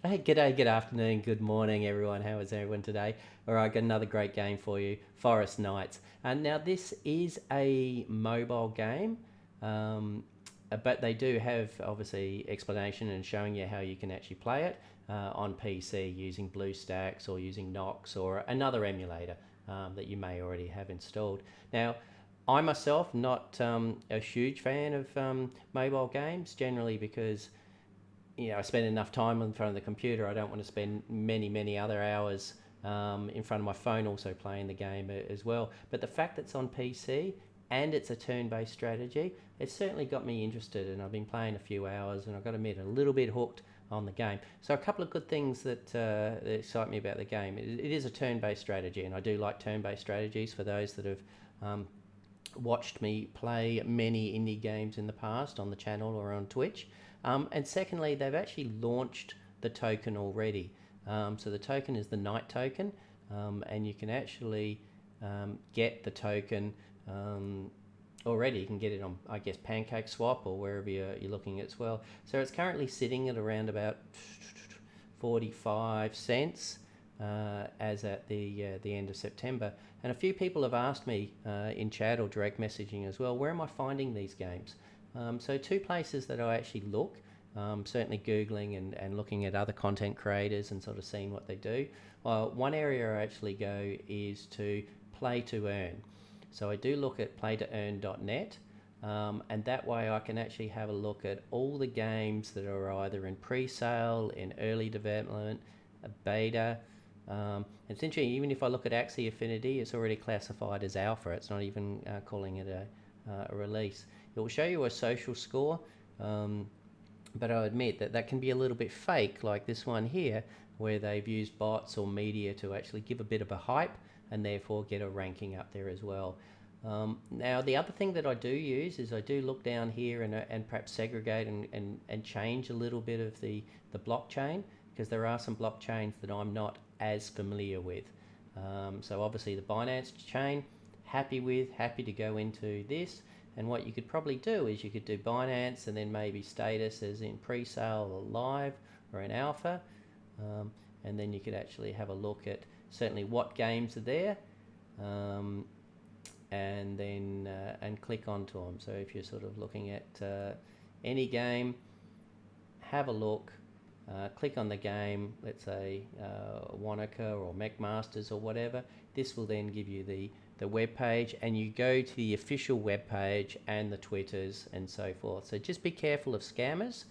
Hey, g'day, good afternoon, good morning, everyone. How is everyone today? All right, got another great game for you, Forest Knights. Now, this is a mobile game, but they do have obviously explanation and showing you how you can actually play it on PC using BlueStacks or using Nox or another emulator that you may already have installed. Now, I myself not a huge fan of mobile games generally because I spend enough time in front of the computer. I don't want to spend many other hours in front of my phone also playing the game as well. But the fact that it's on PC and it's a turn-based strategy, it's certainly got me interested, and I've been playing a few hours, and I've got to admit, a little bit hooked on the game. So a couple of good things that excite me about the game. It is a turn-based strategy, and I do like turn-based strategies for those that have watched me play many indie games in the past on the channel or on Twitch. And secondly, they've actually launched the token already. So the token is the Knight token, and you can actually get the token already. You can get it on, I guess, Pancake Swap or wherever you're looking as well. So it's currently sitting at around about 45 cents as at the end of September. And a few people have asked me in chat or direct messaging as well, where am I finding these games? So two places that I actually look, certainly Googling and looking at other content creators and sort of seeing what they do. One area I actually go is to Play to Earn. So I do look at playtooearn.net, and that way I can actually have a look at all the games that are either in pre-sale, in early development, a beta. It's interesting, even if I look at Axie Affinity, it's already classified as alpha. It's not even calling it a release. It will show you a social score, but I'll admit that can be a little bit fake, like this one here, where they've used bots or media to actually give a bit of a hype and therefore get a ranking up there as well. Now, the other thing that I do use is I do look down here and perhaps segregate and change a little bit of the blockchain, because there are some blockchains that I'm not as familiar with. So obviously the Binance chain, happy to go into this. And what you could probably do is you could do Binance and then maybe status as in pre-sale or live or in alpha. And then you could actually have a look at certainly what games are there, and then and click onto them. So if you're sort of looking at any game, have a look, click on the game, let's say Wanaka or MechMasters or whatever. This will then give you the web page, and you go to the official web page and the Twitters and so forth. So just be careful of scammers,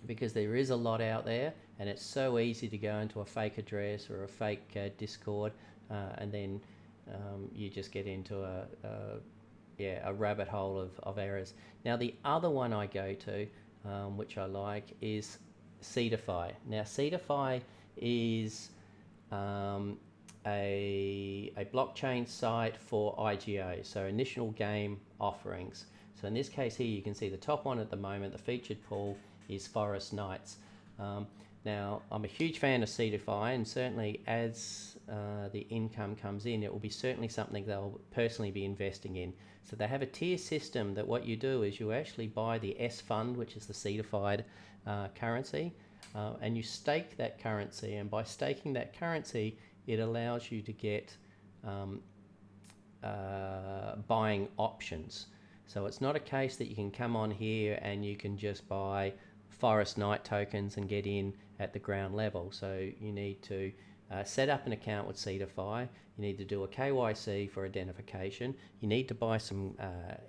because there is a lot out there, and it's so easy to go into a fake address or a fake Discord, and then you just get into a rabbit hole of errors. Now the other one I go to, which I like, is Seedify. Now Seedify is a blockchain site for IGO, so initial game offerings. So in this case here, you can see the top one at the moment, the featured pool, is Forest Knights. Now, I'm a huge fan of Seedify, and certainly as the income comes in, it will be certainly something they'll personally be investing in. So they have a tier system that what you do is you actually buy the S fund, which is the Seedified currency, and you stake that currency, and by staking that currency, it allows you to get buying options. So it's not a case that you can come on here and you can just buy Forest Knight tokens and get in at the ground level. So you need to set up an account with Seedify. You need to do a KYC for identification. You need to buy some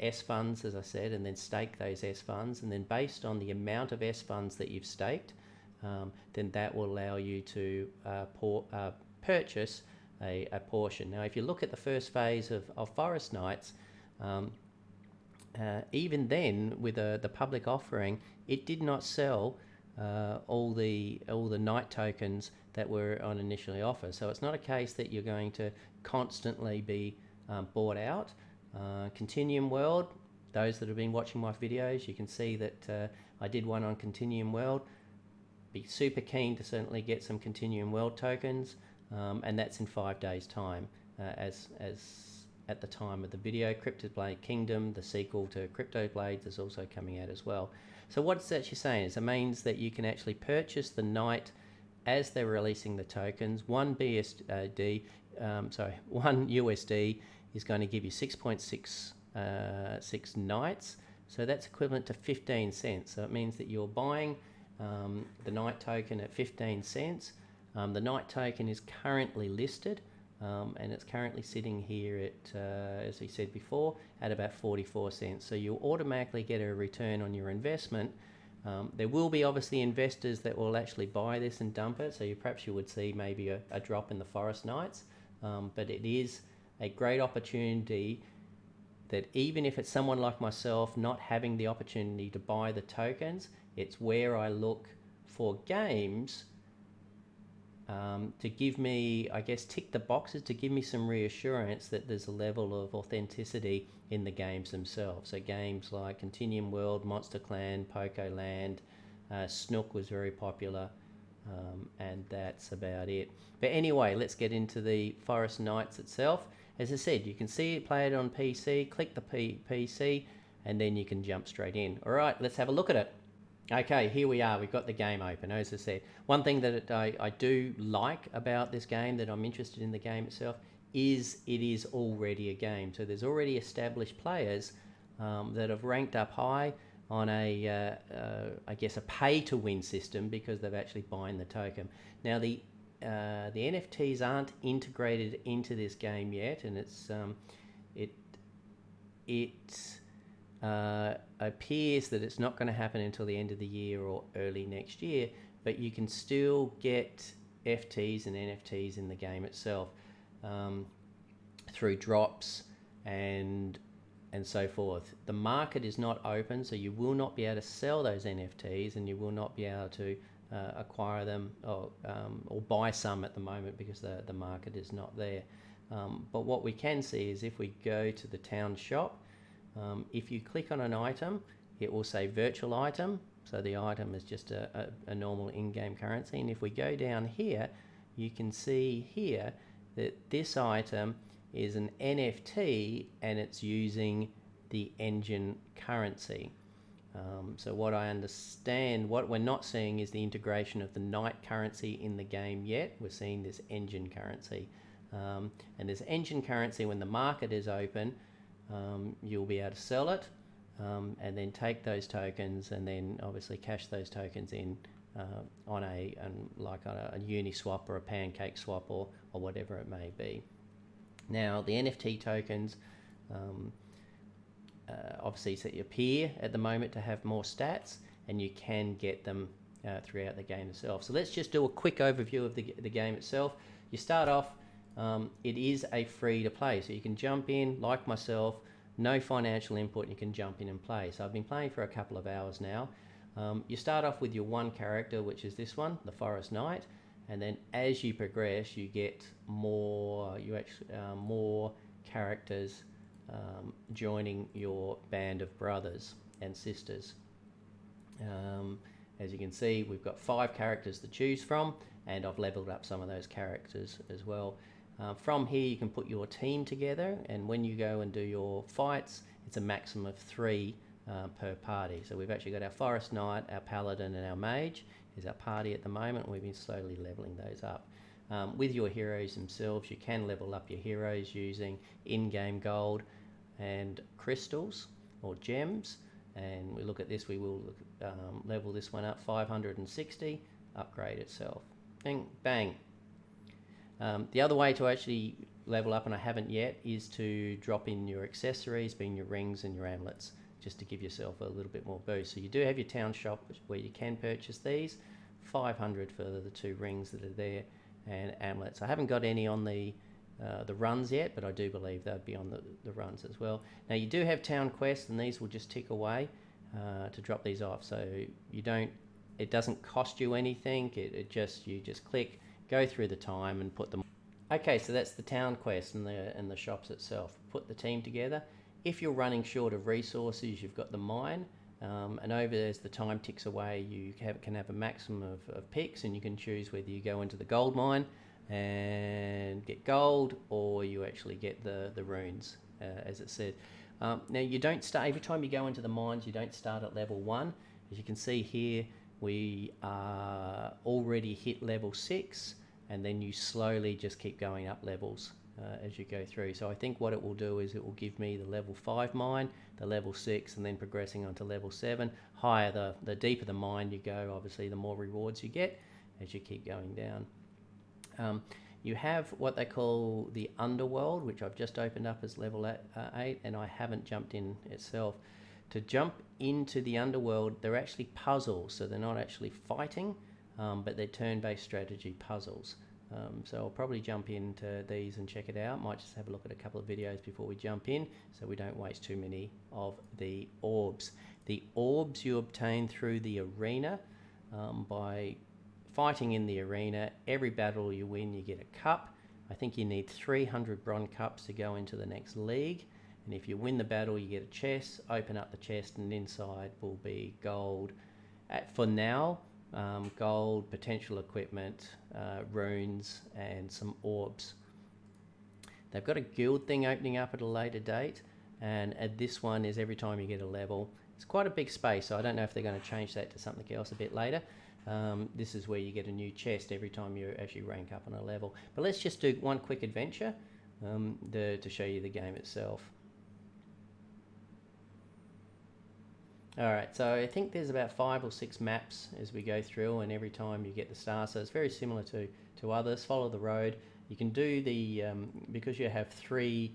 S funds, as I said, and then stake those S funds. And then based on the amount of S funds that you've staked, then that will allow you to purchase a portion. Now, if you look at the first phase of Forest Knights, even then, with the public offering, it did not sell all the Knight tokens that were on initially offer. So it's not a case that you're going to constantly be bought out. Continuum World, those that have been watching my videos, you can see that I did one on Continuum World. Be super keen to certainly get some Continuum World tokens, and that's in 5 days' time, as at the time of the video. Cryptoblade Kingdom, the sequel to Crypto Blades, is also coming out as well. So what it's actually saying is it means that you can actually purchase the night as they're releasing the tokens. One USD is going to give you 6.6 nights. So that's equivalent to 15 cents. So it means that you're buying the night token at 15 cents. The night token is currently listed, and it's currently sitting here at, as we said before, at about 44 cents. So you'll automatically get a return on your investment. There will be obviously investors that will actually buy this and dump it, so perhaps you would see maybe a drop in the Forest Nights, but it is a great opportunity that even if it's someone like myself not having the opportunity to buy the tokens, it's where I look for games to give me, I guess, tick the boxes, to give me some reassurance that there's a level of authenticity in the games themselves. So games like Continuum World, Monster Clan, Poco Land, Snook was very popular, and that's about it. But anyway, let's get into the Forest Nights itself. As I said, you can see it, play it on PC, click the PC, and then you can jump straight in. All right, let's have a look at it. Okay, here we are. We've got the game open. As I said, one thing that I do like about this game, that I'm interested in the game itself, is it is already a game. So there's already established players that have ranked up high on I guess, a pay-to-win system because they've actually buying the token. Now, the NFTs aren't integrated into this game yet, and it appears that it's not going to happen until the end of the year or early next year, but you can still get FTs and NFTs in the game itself through drops and so forth. The market is not open, so you will not be able to sell those NFTs, and you will not be able to acquire them or buy some at the moment because the market is not there. But what we can see is if we go to the town shop, if you click on an item, it will say virtual item. So the item is just a normal in-game currency. And if we go down here, you can see here that this item is an NFT and it's using the engine currency. So what I understand, what we're not seeing is the integration of the night currency in the game yet. We're seeing this engine currency. And this engine currency, when the market is open, you'll be able to sell it and then take those tokens and then obviously cash those tokens in on a Uniswap or a Pancake Swap or whatever it may be. Now, the NFT tokens obviously appear at the moment to have more stats, and you can get them throughout the game itself. So let's just do a quick overview of the game itself. You start off, it is a free to play, so you can jump in like myself, no financial input, and you can jump in and play. So I've been playing for a couple of hours now. You start off with your one character, which is this one, the Forest Knight, and then as you progress, you get more characters joining your band of brothers and sisters. As you can see, we've got 5 characters to choose from, and I've leveled up some of those characters as well. From here, you can put your team together, and when you go and do your fights, it's a maximum of 3 per party. So we've actually got our Forest Knight, our Paladin, and our Mage is our party at the moment. We've been slowly leveling those up. With your heroes themselves, you can level up your heroes using in-game gold and crystals or gems. And we look at this, we will level this one up 560, upgrade itself. Bang, bang. The other way to actually level up, and I haven't yet, is to drop in your accessories, being your rings and your amulets, just to give yourself a little bit more boost. So you do have your town shop where you can purchase these, 500 for the 2 rings that are there, and amulets. I haven't got any on the runs yet, but I do believe they'd be on the runs as well. Now you do have town quests, and these will just tick away to drop these off. So it doesn't cost you anything. You just click, go through the time, and put them. Okay, so that's the town quest and the shops itself. Put the team together. If you're running short of resources, you've got the mine, and over as the time ticks away, you can have a maximum of picks, and you can choose whether you go into the gold mine and get gold, or you actually get the runes, as it said. Now you don't start, every time you go into the mines, you don't start at level 1, As you can see here, we are already hit level 6, and then you slowly just keep going up levels as you go through. So I think what it will do is it will give me the level 5 mine, the level 6, and then progressing on to level 7. Higher, the deeper the mine you go, obviously the more rewards you get as you keep going down. You have what they call the Underworld, which I've just opened up as level 8, and I haven't jumped in itself. To jump into the Underworld, they're actually puzzles, so they're not actually fighting, but they're turn-based strategy puzzles. So I'll probably jump into these and check it out. Might just have a look at a couple of videos before we jump in, so we don't waste too many of the orbs. The orbs you obtain through the arena by fighting in the arena. Every battle you win, you get a cup. I think you need 300 bronze cups to go into the next league. And if you win the battle, you get a chest. Open up the chest, and inside will be gold. For now, gold, potential equipment, runes, and some orbs. They've got a guild thing opening up at a later date, and this one is every time you get a level. It's quite a big space, so I don't know if they're going to change that to something else a bit later. This is where you get a new chest every time you actually rank up on a level. But let's just do one quick adventure to show you the game itself. Alright, so I think there's about 5 or 6 maps as we go through, and every time you get the star, so it's very similar to others. Follow the road. You can do the, because you have three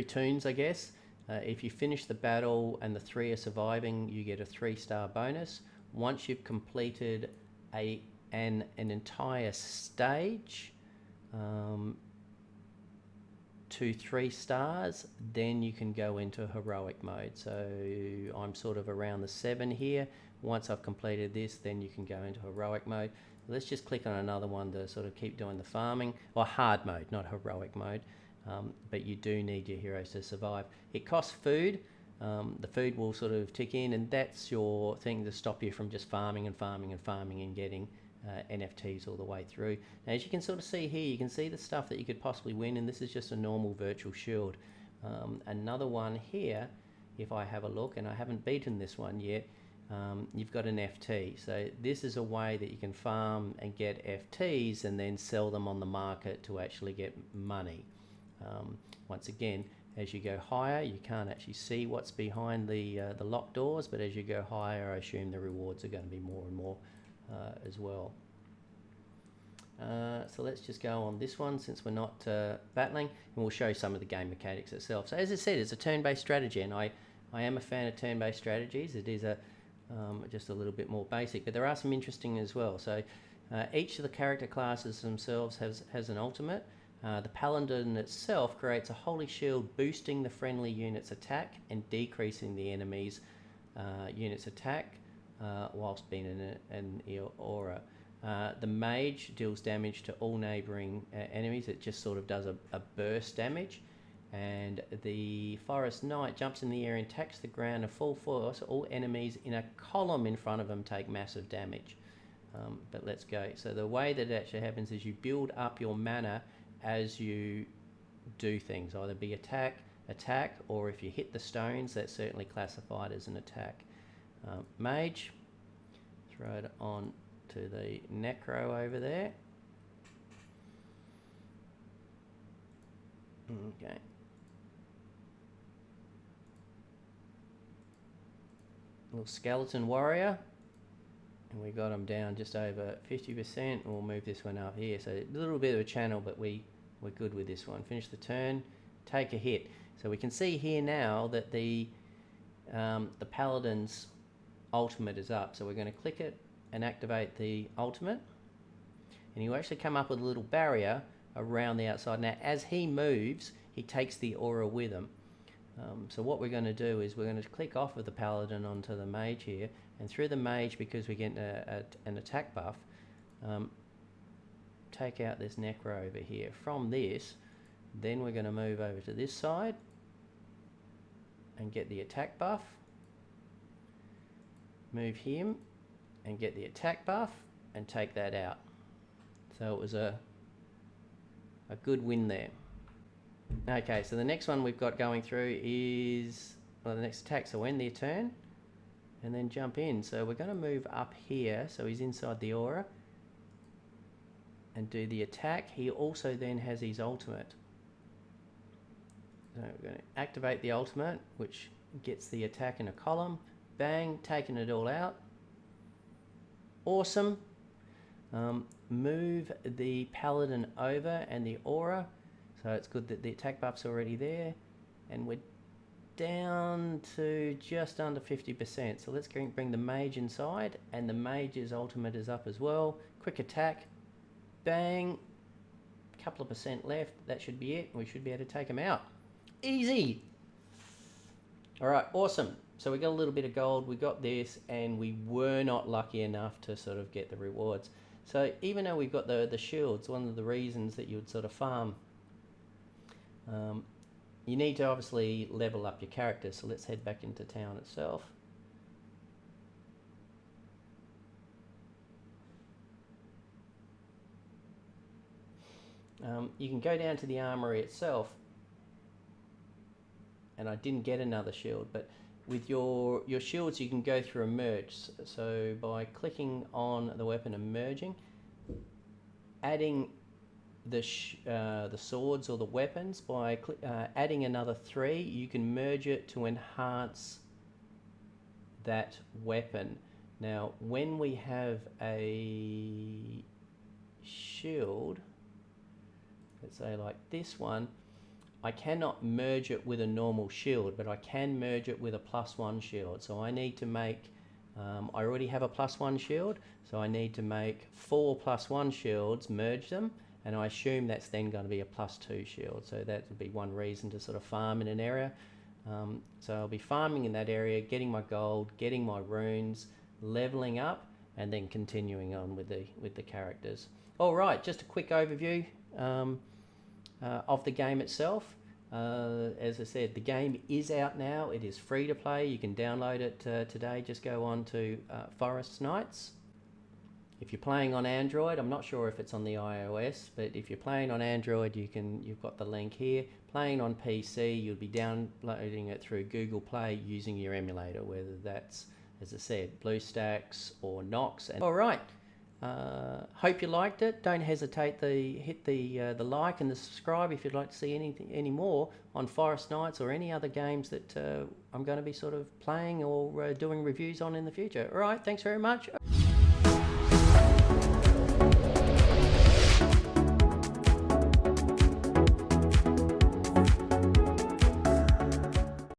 toons, I guess. If you finish the battle and the 3 are surviving, you get a 3-star bonus. Once you've completed an entire stage, 2 3 stars, then you can go into heroic mode. So I'm sort of around the 7 here. Once I've completed this, then you can go into heroic mode. Let's just click on another one to sort of keep doing the farming, or hard mode, not heroic mode. But you do need your heroes to survive. It costs food. The food will sort of tick in, and that's your thing to stop you from just farming and farming and farming and getting NFTs all the way through. Now, as you can sort of see here, you can see the stuff that you could possibly win, and this is just a normal virtual shield. Another one here, if I have a look, and I haven't beaten this one yet, you've got an FT. So this is a way that you can farm and get FTs and then sell them on the market to actually get money. Once again, as you go higher, you can't actually see what's behind the locked doors, but as you go higher, I assume the rewards are going to be more and more as well. So let's just go on this one since we're not battling, and we'll show some of the game mechanics itself. So as I said, it's a turn-based strategy, and I am a fan of turn-based strategies. It is just a little bit more basic, but there are some interesting as well. So each of the character classes themselves has an ultimate. The Paladin itself creates a holy shield, boosting the friendly unit's attack and decreasing the enemy's unit's attack whilst being in an aura. The Mage deals damage to all neighbouring enemies. It just sort of does a burst damage. And the Forest Knight jumps in the air and attacks the ground at full force. All enemies in a column in front of them take massive damage. But let's go. So the way that it actually happens is you build up your mana as you do things, either be attack, or if you hit the stones, that's certainly classified as an attack. Mage, throw it on to the Necro over there. Okay. Little Skeleton Warrior, and we got him down just over 50%, and we'll move this one up here. So a little bit of a channel, but we're good with this one. Finish the turn, take a hit. So we can see here now that the Paladin's ultimate is up. So we're going to click it and activate the ultimate, and he'll actually come up with a little barrier around the outside. Now, as he moves, he takes the aura with him. So what we're going to do is we're going to click off of the Paladin onto the Mage here, and through the Mage, because we're getting an attack buff, take out this Necro over here. From this, then we're going to move over to this side and get the attack buff. Move him and get the attack buff and take that out. So it was a good win there. Okay, so the next one we've got going through is or the next attack. So end the turn and then jump in. So we're going to move up here, so he's inside the aura, and do the attack. He also then has his ultimate. So we're going to activate the ultimate, which gets the attack in a column. Bang, taking it all out. Awesome. Move the paladin over and the aura. So it's good that the attack buff's already there. And we're down to just under 50%. So let's bring the mage inside, and the mage's ultimate is up as well. Quick attack. Bang. Couple of percent left. That should be it. We should be able to take him out. Easy. All right, awesome. So we got a little bit of gold, we got this, and we were not lucky enough to sort of get the rewards. So even though we've got the shields, one of the reasons that you would sort of farm, you need to obviously level up your character. So let's head back into town itself. You can go down to the armory itself, and I didn't get another shield, but with your shields you can go through a merge. So by clicking on the weapon and merging, adding the swords or the weapons, by adding another 3, you can merge it to enhance that weapon. Now when we have a shield, let's say like this one, I cannot merge it with a normal shield, but I can merge it with a +1 shield. So I need to make, I already have a +1 shield, so I need to make 4 +1 shields, merge them, and I assume that's then going to be a +2 shield. So that would be one reason to sort of farm in an area. So I'll be farming in that area, getting my gold, getting my runes, leveling up, and then continuing on with the characters. All right, just a quick overview of the game itself. As I said, the game is out now. It is free to play. You can download it today. Just go on to Forest Nights. If you're playing on Android, I'm not sure if it's on the iOS, but if you're playing on Android, you've got the link here. Playing on PC, you'll be downloading it through Google Play using your emulator, whether that's, as I said, BlueStacks or Nox. All right. Hope you liked it. Don't hesitate to hit the like and the subscribe if you'd like to see any more on Forest Nights or any other games that I'm going to be sort of playing or doing reviews on in the future. All right, thanks very much.